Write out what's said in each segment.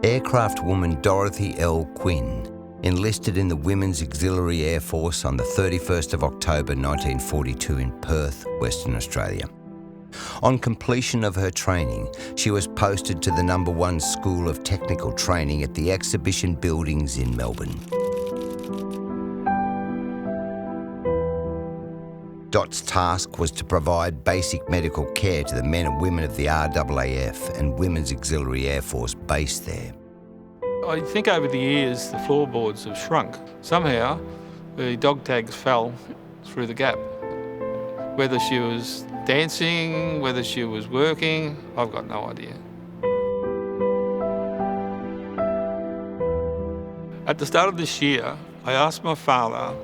Aircraft woman Dorothy L. Quinn enlisted in the Women's Auxiliary Air Force on the 31st of October 1942 in Perth, Western Australia. On completion of her training, she was posted to the No. 1 School of Technical Training at the Exhibition Buildings in Melbourne. Dot's task was to provide basic medical care to the men and women of the RAAF and Women's Auxiliary Air Force based there. I think over the years the floorboards have shrunk. Somehow the dog tags fell through the gap. Whether she was dancing, whether she was working, I've got no idea. At the start of this year, I asked my father,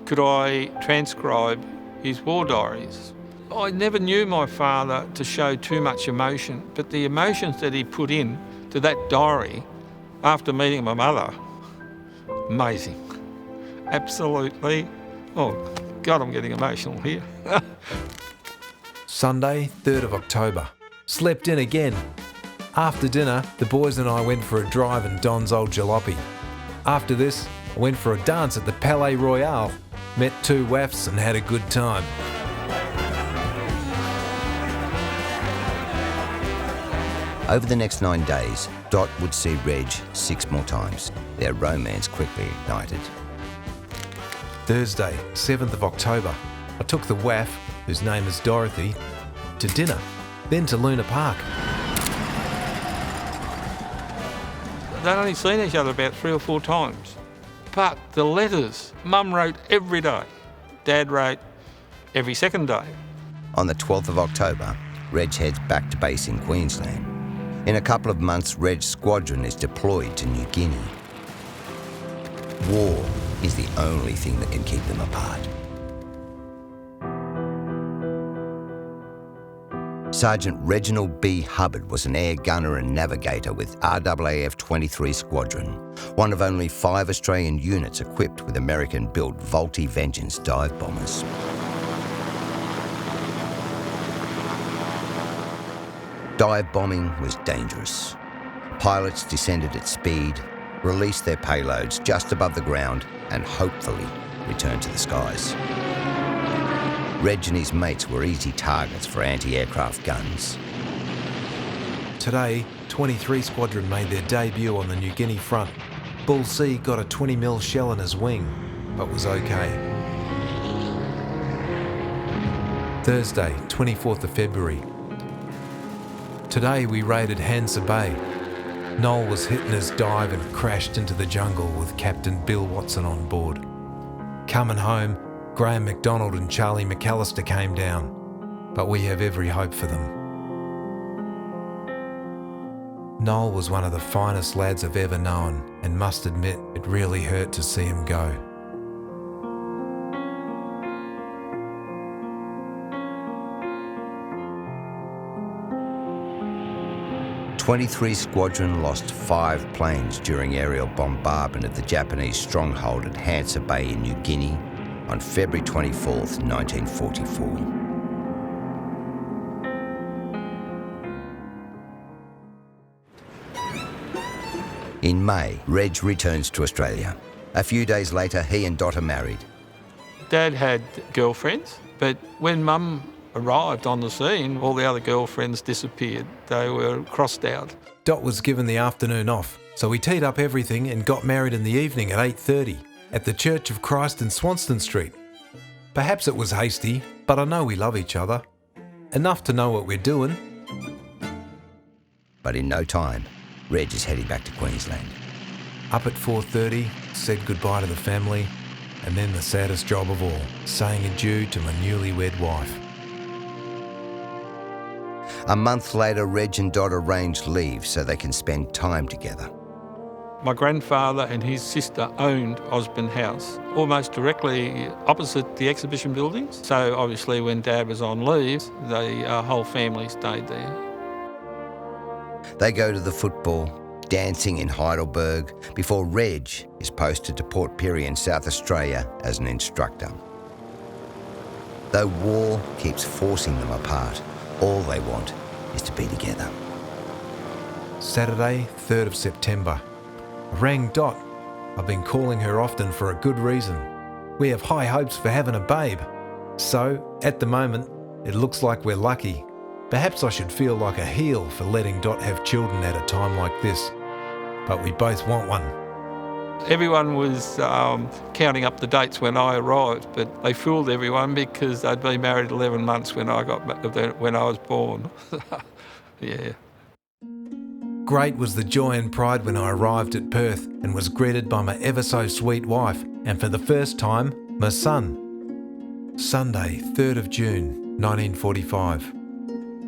could I transcribe his war diaries? I never knew my father to show too much emotion, but the emotions that he put in to that diary after meeting my mother, amazing. Absolutely. Oh, God, I'm getting emotional here. Sunday, 3rd of October. Slept in again. After dinner, the boys and I went for a drive in Don's old jalopy. After this, I went for a dance at the Palais Royal, met 2 WAAFs and had a good time. Over the next 9 days, Dot would see Reg 6 more times. Their romance quickly ignited. Thursday, 7th of October. I took the WAAF, whose name is Dorothy, to dinner, then to Luna Park. They'd only seen each other about 3 or 4 times. But the letters, Mum wrote every day. Dad wrote every second day. On the 12th of October, Reg heads back to base in Queensland. In a couple of months, Reg's squadron is deployed to New Guinea. War is the only thing that can keep them apart. Sergeant Reginald B. Hubbard was an air gunner and navigator with RAAF 23 Squadron, one of only 5 Australian units equipped with American-built Vengeance dive bombers. Dive bombing was dangerous. Pilots descended at speed, released their payloads just above the ground and hopefully returned to the skies. Reg and his mates were easy targets for anti-aircraft guns. Today, 23 Squadron made their debut on the New Guinea front. Bull C got a 20mm shell in his wing, but was okay. Thursday, 24th of February. Today we raided Hansa Bay. Noel was hit in his dive and crashed into the jungle with Captain Bill Watson on board. Coming home, Graham MacDonald and Charlie McAllister came down, but we have every hope for them. Noel was one of the finest lads I've ever known, and must admit it really hurt to see him go. '23 Squadron lost 5 planes during aerial bombardment of the Japanese stronghold at Hansa Bay in New Guinea on February 24th, 1944. In May, Reg returns to Australia. A few days later, he and Dot are married. Dad had girlfriends, but when Mum arrived on the scene, all the other girlfriends disappeared. They were crossed out. Dot was given the afternoon off, so we teed up everything and got married in the evening at 8:30 at the Church of Christ in Swanston Street. Perhaps it was hasty, but I know we love each other. Enough to know what we're doing. But in no time, Reg is heading back to Queensland. Up at 4:30, said goodbye to the family, and then the saddest job of all, saying adieu to my newlywed wife. A month later, Reg and Dot arrange leave so they can spend time together. My grandfather and his sister owned Osborne House, almost directly opposite the exhibition buildings. So obviously when Dad was on leave, the whole family stayed there. They go to the football, dancing in Heidelberg, before Reg is posted to Port Pirie in South Australia as an instructor. Though war keeps forcing them apart, all they want is to be together. Saturday, 3rd of September. I rang Dot. I've been calling her often for a good reason. We have high hopes for having a babe. So, at the moment, it looks like we're lucky. Perhaps I should feel like a heel for letting Dot have children at a time like this. But we both want one. Everyone was counting up the dates when I arrived, but they fooled everyone because they'd been married 11 months when I was born. Yeah. Great was the joy and pride when I arrived at Perth and was greeted by my ever-so-sweet wife and for the first time, my son. Sunday, 3rd of June, 1945.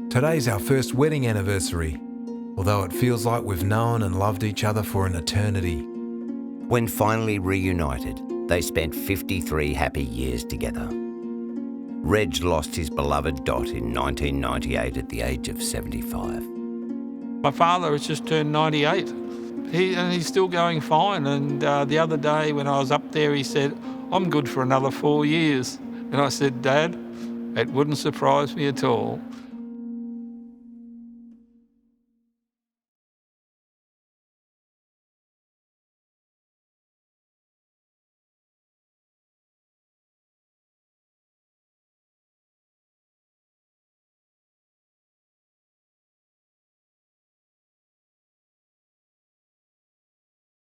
Today's our first wedding anniversary, although it feels like we've known and loved each other for an eternity. When finally reunited, they spent 53 happy years together. Reg lost his beloved Dot in 1998 at the age of 75. My father has just turned 98. He's still going fine. And the other day when I was up there, he said, "I'm good for another 4 years." And I said, "Dad, it wouldn't surprise me at all."